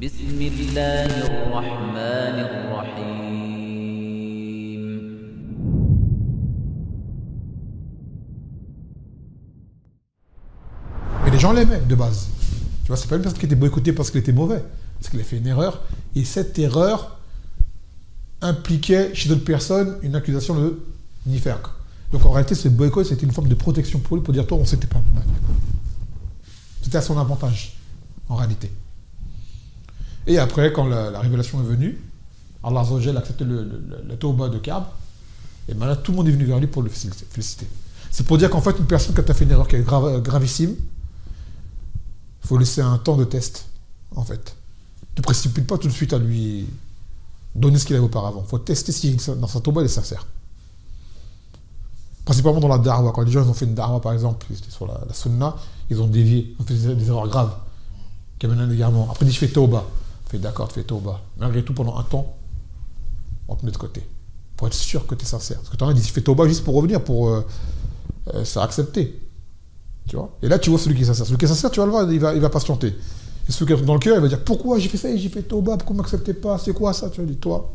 بسم الله الرحمن الرحيم. Mais les gens l'aimaient de base. Tu vois, c'est pas une personne qui était boycottée parce qu'il était mauvais, parce qu'il a fait une erreur, et cette erreur impliquait chez d'autres personnes une accusation de nifaq. Donc en réalité, ce boycott, c'était une forme de protection pour lui, pour dire, toi, on s'était pas mal. C'était à son avantage, en réalité. Et après, quand la révélation est venue, Allah Azza wa Jalla a accepté le tawbah de Ka'b, et bien là, tout le monde est venu vers lui pour le féliciter. C'est pour dire qu'en fait, une personne, quand tu as fait une erreur qui est gravissime, il faut laisser un temps de test, en fait. Ne te précipite pas tout de suite à lui donner ce qu'il avait auparavant. Il faut tester si dans sa tawbah, il est sincère. Principalement dans la da'wa. Quand les gens ils ont fait une da'wa, par exemple, c'était sur la sunna, ils ont dévié, ils ont fait des erreurs graves, qui amènent un égarement. Après, ils disent, je fais tawbah. Fais d'accord, tu fais tawbah. Malgré tout, pendant un temps, on te met de côté. Pour être sûr que tu es sincère. Parce que tu en as dit, je fais tawbah juste pour revenir, pour se faire accepter. Tu vois. Et là, tu vois celui qui est sincère. Celui qui est sincère, tu vas le voir, il va patienter. Et celui qui est dans le cœur, il va dire, pourquoi j'ai fait ça, j'ai fait tawbah, pourquoi vous ne m'acceptez pas, c'est quoi ça? Tu vas dire, toi,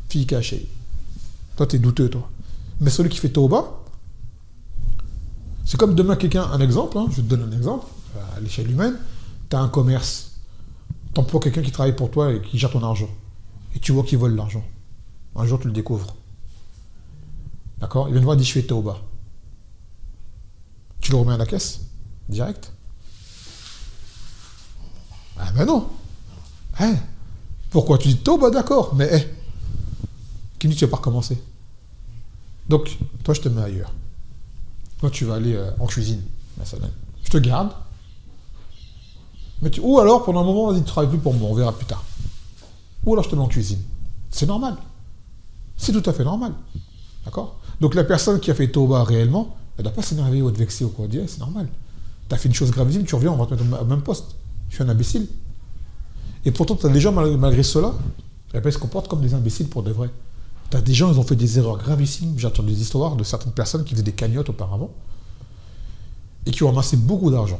fille cachée. Toi, tu es douteux, toi. Mais celui qui fait tawbah, c'est comme demain quelqu'un, un exemple, hein, je te donne un exemple, à l'échelle humaine, tu as un commerce, tu emploies quelqu'un qui travaille pour toi et qui gère ton argent. Et tu vois qu'il vole l'argent. Un jour, tu le découvres. D'accord? Il vient te voir et dit, je fais tawbah. Tu le remets à la caisse? Direct? Ah ben non. Hein? Pourquoi? Tu dis tawbah, d'accord, mais qui me dit que tu vas pas recommencer? Donc, toi, je te mets ailleurs. Toi, tu vas aller en cuisine. Je te garde. Ou alors, pendant un moment, vas-y, tu ne travailles plus pour moi, on verra plus tard. Ou alors, je te mets en cuisine. C'est normal. C'est tout à fait normal. D'accord? Donc, la personne qui a fait tawbah réellement, elle ne doit pas s'énerver ou être vexée ou quoi. Dire, c'est normal. Tu as fait une chose gravissime, tu reviens, on va te mettre au même poste. Je suis un imbécile. Et pourtant, tu as des gens, malgré cela, ils se comportent comme des imbéciles pour de vrai. Tu as des gens, ils ont fait des erreurs gravissimes. J'ai entendu des histoires de certaines personnes qui faisaient des cagnottes auparavant et qui ont amassé beaucoup d'argent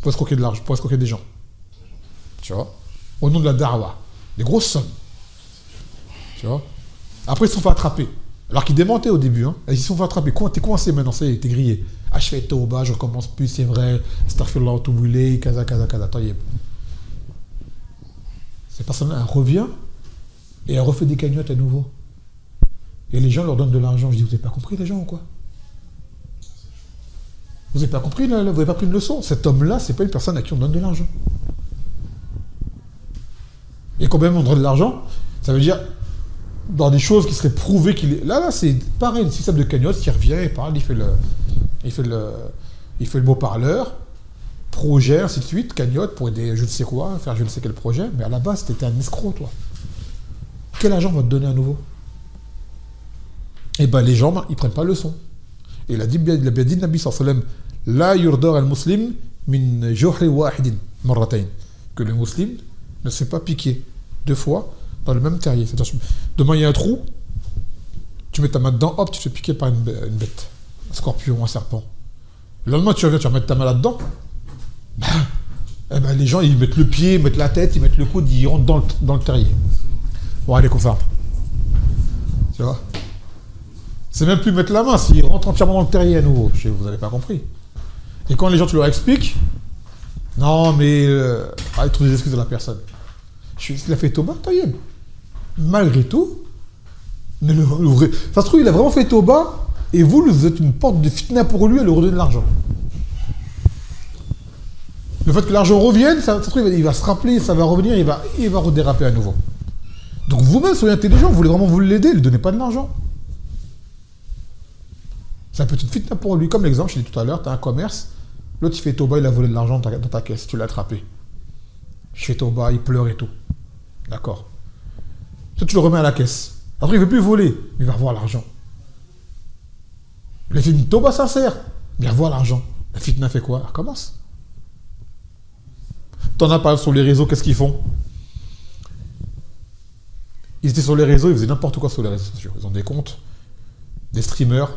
pour escroquer de l'argent, pour escroquer des gens. Tu vois? Au nom de la da'wa. Des grosses sommes. Tu vois? Après, ils se sont fait attraper. Alors qu'ils démentaient au début. Hein. Ils se sont fait attraper. T'es coincé maintenant, ça y est, t'es grillé. Ah, je fais tawbah, je recommence plus, c'est vrai. Astaghfirullah, tout brûlé, kaza. Cette personne-là, elle revient et elle refait des cagnottes à nouveau. Et les gens leur donnent de l'argent. Je dis, vous n'avez pas compris les gens ou quoi? Vous n'avez pas compris, vous n'avez pas pris une leçon. Cet homme-là, c'est pas une personne à qui on donne de l'argent. Et quand même on donne de l'argent, ça veut dire dans des choses qui seraient prouvées qu'il est... Là, c'est pareil, le système de cagnotte qui revient, il parle, il fait le beau parleur, projet, ainsi de suite, cagnotte pour aider je ne sais quoi, faire je ne sais quel projet, mais à la base, c'était un escroc, toi. Quel argent va te donner à nouveau? Eh bien, les gens, ils ne prennent pas leçon. Et il a bien dit, Nabi sallallahu alayhi wa sallam, la yurdar al-muslim min juhri wahidin marratayn. Que le musulman ne s'est pas piqué 2 fois dans le même terrier. Demain, il y a un trou, tu mets ta main dedans, hop, tu te fais piquer par une bête. Un scorpion, un serpent. Le lendemain, tu reviens, tu vas mettre ta main là-dedans. Eh ben, les gens, ils mettent le pied, ils mettent la tête, ils mettent le coude, ils rentrent dans le terrier. Bon, allez, confirme. Tu vois? C'est même plus mettre la main, s'ils rentrent entièrement dans le terrier à nouveau. Vous n'avez pas compris. Et quand les gens, tu leur expliques, non, mais... ils trouvent des excuses de la personne. Il a fait tawbah, taïeb. Malgré tout, ne l'ouvrez. Ça se trouve, il a vraiment fait tawbah, et vous êtes une porte de fitna pour lui, à lui redonner de l'argent. Le fait que l'argent revienne, ça se trouve, il va se rappeler, ça va revenir, il va redéraper à nouveau. Donc vous-même, soyez intelligent, vous voulez vraiment vous l'aider, ne lui donnez pas de l'argent. C'est un petit fitna pour lui. Comme l'exemple, je l'ai dit tout à l'heure, tu as un commerce, l'autre il fait tawbah, il a volé de l'argent dans ta caisse, tu l'as attrapé. Je fais tawbah, il pleure et tout. D'accord. Toi, tu le remets à la caisse. Après, il ne veut plus voler, mais il va revoir l'argent. Il a fait une tawbah sincère, mais il va revoir l'argent. La fitna fait quoi? Elle recommence. T'en as parlé sur les réseaux, qu'est-ce qu'ils font? Ils étaient sur les réseaux, ils faisaient n'importe quoi sur les réseaux sociaux. Ils ont des comptes, des streamers,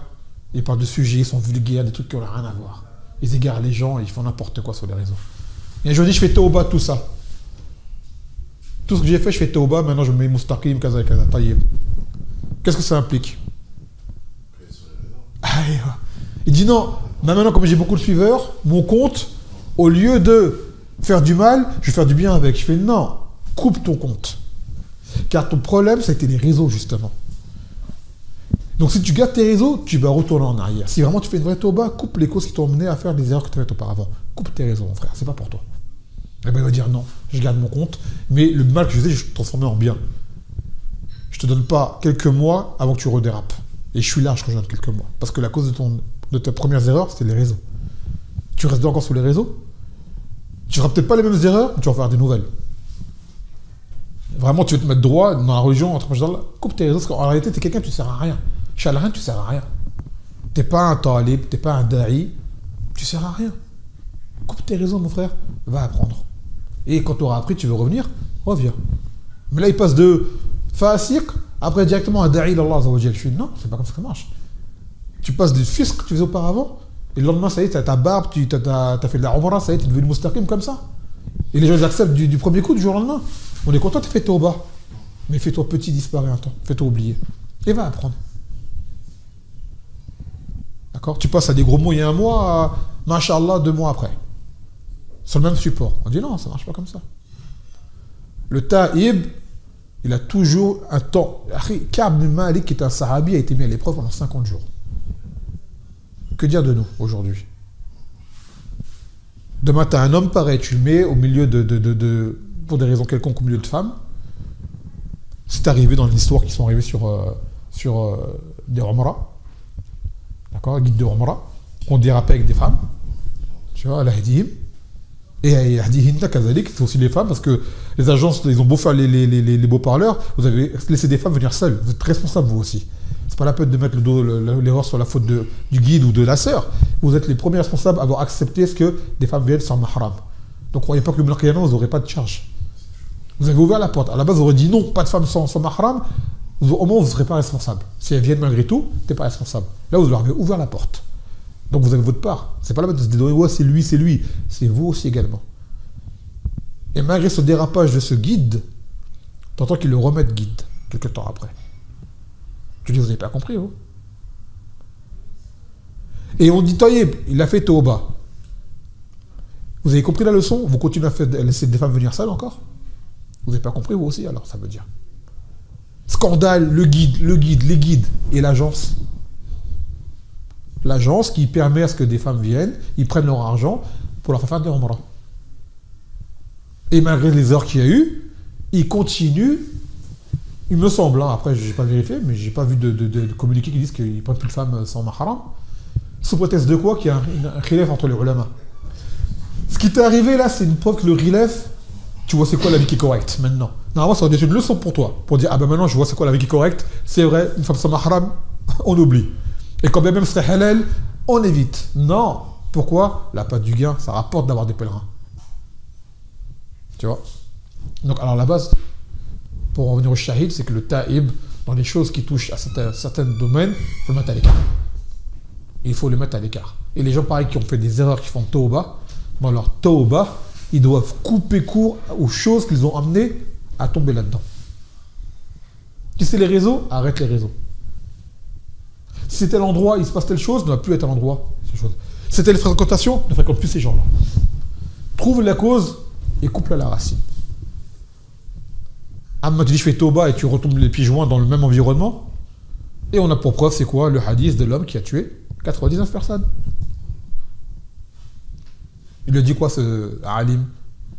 ils parlent de sujets, ils sont vulgaires, des trucs qui n'ont rien à voir. Ils égarent les gens, ils font n'importe quoi sur les réseaux. Et un jour, je dis, je fais tauba, tout ça. Tout ce que j'ai fait, je fais tauba, maintenant je me mets mustaqim, kaza, kaza, taïeb. Qu'est-ce que ça implique? Il dit non, mais maintenant comme j'ai beaucoup de suiveurs, mon compte, au lieu de faire du mal, je vais faire du bien avec. Je fais non, coupe ton compte. Car ton problème, c'était les réseaux, justement. Donc si tu gardes tes réseaux, tu vas retourner en arrière. Si vraiment tu fais une vraie tauba, coupe les causes qui t'ont mené à faire des erreurs que tu as faites auparavant. Coupe tes réseaux, mon frère, c'est pas pour toi. Et ben il va dire non, je garde mon compte, mais le mal que je faisais, je transformais en bien. Je te donne pas quelques mois avant que tu redérapes. Et je suis large quand je donne quelques mois. Parce que la cause de tes premières erreurs, c'était les réseaux. Tu restes encore sur les réseaux, tu feras peut-être pas les mêmes erreurs, mais tu vas faire des nouvelles. Vraiment, tu veux te mettre droit dans la religion, coupe tes réseaux, parce qu'en réalité, tu es quelqu'un, tu ne sers à rien. Chalrin, tu ne sers à rien. Tu n'es pas un talib, tu n'es pas un da'i, tu ne sers à rien. Coupe tes réseaux, mon frère, va apprendre. Et quand tu auras appris, tu veux revenir, reviens. Mais là, il passe de fasiq, après directement à da'i d'Allah Azzawajal. Je suis non, c'est pas comme ça que ça marche. Tu passes du fisq que tu faisais auparavant, et le lendemain, ça y est, tu as ta barbe, tu as fait de la umrah, ça y est, tu es devenu mustaqim comme ça. Et les gens ils acceptent du premier coup, du jour au lendemain. On est content, tu fais tauba. Mais fais-toi petit, disparaît un temps. Fais-toi oublier. Et va apprendre. D'accord? Tu passes à des gros mots il y a un mois, à Masha'Allah 2 mois après. Sur le même support. On dit non, ça ne marche pas comme ça. Le ta'ib, il a toujours un temps. Ka'b bin Malik, qui est un sahabi, a été mis à l'épreuve pendant 50 jours. Que dire de nous aujourd'hui? Demain, tu as un homme pareil, tu le mets au milieu pour des raisons quelconques, au milieu de femmes. C'est arrivé dans les histoires qui sont arrivées sur des Umrah. D'accord, guide de Umrah. On dérapait avec des femmes. Tu vois, al-Hadihim. Et Yahdihinna Kazalik, c'est aussi les femmes, parce que les agences, ils ont beau faire les beaux parleurs, vous avez laissé des femmes venir seules. Vous êtes responsables, vous aussi. C'est pas la peine de mettre l'erreur sur la faute du guide ou de la sœur. Vous êtes les premiers responsables à avoir accepté ce que des femmes viennent sans mahram. Donc, croyez pas que le Qiyamah, vous n'aurez pas de charge. Vous avez ouvert la porte. À la base, vous aurez dit non, pas de femmes sans mahram. Au moins, vous ne serez pas responsable. Si elles viennent malgré tout, tu n'es pas responsable. Là, vous leur avez ouvert la porte. Donc, vous avez votre part. C'est pas la peine de se dire, ouais, c'est lui. C'est vous aussi également. Et malgré ce dérapage de ce guide, t'entends qu'ils le remettent guide, quelques temps après. Tu dis, vous n'avez pas compris, vous. Et on dit, Taïeb, il a fait Tauba. Vous avez compris la leçon? Vous continuez à laisser des femmes venir seules encore? Vous n'avez pas compris, vous aussi, alors, ça veut dire. Scandale, les guides et l'agence. L'agence qui permet à ce que des femmes viennent, ils prennent leur argent pour leur faire des umrah. Et malgré les heures qu'il y a eu, ils continuent. Il me semble, hein, après je n'ai pas vérifié, mais je n'ai pas vu de communiqué qui disent qu'ils prennent plus de femmes sans mahram. Sous prétexte de quoi? Qu'il y a un khilaf entre les ulama. Ce qui t'est arrivé là, c'est une preuve que le khilaf, tu vois c'est quoi la vie qui est correcte maintenant. Normalement, ça aurait été une leçon pour toi, pour dire, ah ben maintenant je vois c'est quoi la vie qui est correcte, c'est vrai, une femme sans mahram, on oublie. Et quand bien même serait halal, on évite. Non. Pourquoi? La pâte du gain, ça rapporte d'avoir des pèlerins. Tu vois? Donc, alors la base, pour revenir au shahid, c'est que le ta'ib, dans les choses qui touchent à certains domaines, il faut le mettre à l'écart. Il faut le mettre à l'écart. Et les gens, pareil, qui ont fait des erreurs, qui font tauba, dans leur tauba, ils doivent couper court aux choses qu'ils ont amenées à tomber là-dedans. Si c'est les réseaux, arrête les réseaux. Si c'est tel endroit, il se passe telle chose, ne va plus être à l'endroit. Si c'est telle fréquentation, ne fréquente plus ces gens-là. Trouve la cause et coupe-la à la racine. Amma, tu dis je fais tauba et tu retombes les pieds joints dans le même environnement. Et on a pour preuve, c'est quoi? Le hadith de l'homme qui a tué 99 personnes. Il lui a dit quoi, ce alim?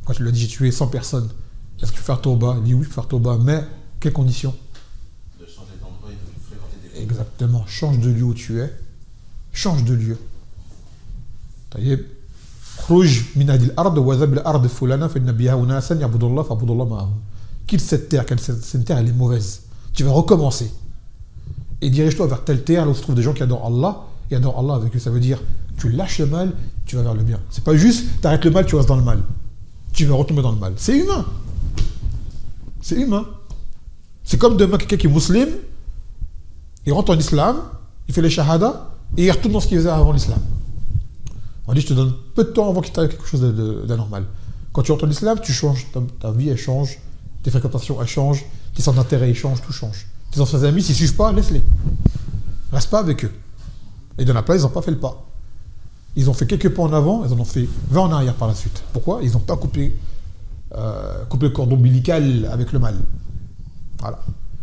Quand il lui a dit j'ai tué 100 personnes, est-ce que tu peux faire tauba? Il dit oui, je peux faire tauba, mais quelles conditions? De changer d'endroit et de fréquenter des... Exactement. Change de lieu où tu es. Change de lieu. Taïeb. Khrouj min hadil ard wa zab al ard fulana fa inna biha unasan ya'budullah fa abudullah ma'ahum. Quitte cette terre, car cette terre elle est mauvaise. Tu vas recommencer. Et dirige-toi vers telle terre là où se trouvent des gens qui adorent Allah et adorent Allah avec eux. Ça veut dire tu lâches le mal, tu vas vers le bien. C'est pas juste tu arrêtes le mal, tu restes dans le mal. Tu vas retomber dans le mal. C'est humain. C'est humain. C'est comme demain quelqu'un qui est musulman, il rentre en islam, il fait les shahada et il retourne dans ce qu'il faisait avant l'islam. On dit je te donne peu de temps avant qu'il t'arrive quelque chose d'anormal. Quand tu rentres en islam, tu changes, ta vie elle change, tes fréquentations elles changent, tes centres d'intérêt ils changent, tout change. Tes anciens amis, s'ils ne suivent pas, laisse-les. Reste pas avec eux. Et il y en a plein, ils n'ont pas fait le pas. Ils ont fait quelques pas en avant, ils en ont fait 20 en arrière par la suite. Pourquoi? Ils n'ont pas coupé le cordon ombilical avec le mal. Voilà.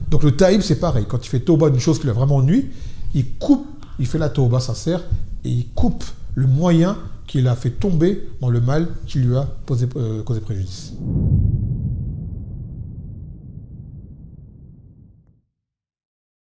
Donc le taïb, c'est pareil. Quand il fait tauba d'une chose qui lui a vraiment nuit, il coupe, il fait la tauba sincère et il coupe le moyen qui l'a fait tomber dans le mal qui lui a causé préjudice.